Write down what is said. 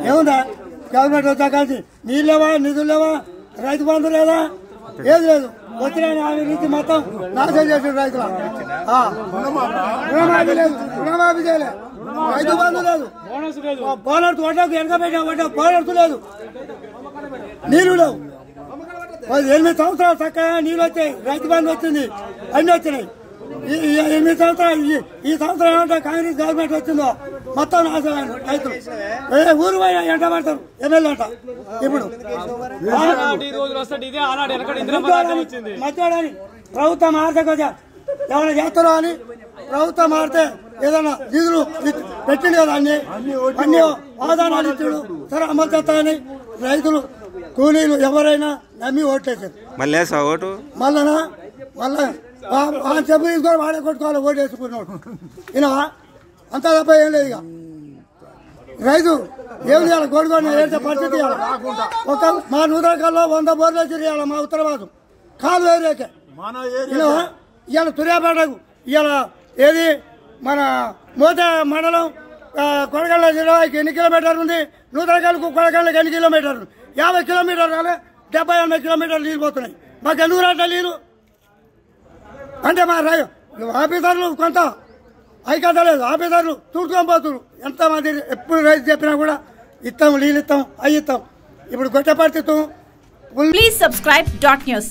ఏముందా గవర్నమెంట్ వచ్చా కలిసి నీళ్ళు లేవా నిధులు లేవా రైతు బంధు లేదా ఏది లేదు వచ్చిన రీతి మొత్తం నాశనం చేసిన రైతుల రుణమాఫీ లేదు రుణమాఫీ చేయలేదు రైతు బంధు లేదు బోనర్స్ వడ్డకు వెనకబెట్టిన వడ్డకు బోనర్స్ లేదు నీళ్లు లేవు 8 సంవత్సరాలు చక్కగా నీళ్ళు వచ్చాయి రైతు బంధు వచ్చింది అన్ని వచ్చినాయి 8 సంవత్సరాలు ఈ సంవత్సరం ఏమంటే కాంగ్రెస్ గవర్నమెంట్ వచ్చిందో మొత్తం నాశనం రైతులు ఊరు పోయినా ఎంట పడతారు ఎమ్మెల్యే అంట ఇప్పుడు మధ్యాహ్నం ప్రభుత్వం మారితే కదా ఏమైనా చేస్తారో అని ప్రభుత్వం మారితే ఏదైనా నిధులు పెట్టింది కదా అన్ని వాదానాలు ఇచ్చాడు సరే అమలు చేస్తారని రైతులు కూలీలు ఎవరైనా నమ్మి ఓట్లేసారు మళ్ళీ ఓటు మళ్ళా చెప్పు తీసుకొని వాడే కొట్టుకోవాలి ఓటు వేసుకున్నాడు వినవా అంతా తప్ప ఏం లేదు ఇక రైతు ఏం చేయాలి గోడుగోడు ఏడ్చే పరిస్థితి ఒక మా నూతనకల్లో 100 బోర్లు వచ్చి ఇవ్వాలి మా ఉత్తరవాదం కాలు వేరేకే వినవా ఇవాళ తుర్యాపేటకు ఇవాళ ఏది మన మోత మండలం కొడగళ్ళ జిల్లాకి ఎన్ని కిలోమీటర్లు ఉంది నూతనకల్లకు కొడగళ్ళకి ఎన్ని కిలోమీటర్లు 50 కిలోమీటర్లు రాలే 70-80 కిలోమీటర్లు నీళ్ళు పోతున్నాయి మాకు ఎందుకు రాట్లే నీళ్ళు అంటే మా ఆఫీసర్లు కొంత ఐక్యత లేదు ఆఫీసర్లు చూసుకొని పోతున్నారు ఎంతమంది ఎప్పుడు రైతు చెప్పినా కూడా ఇస్తాం నీళ్ళు ఇస్తాం అవి ఇస్తాం ఇప్పుడు గొట్టపరిస్థితం. Please subscribe .news.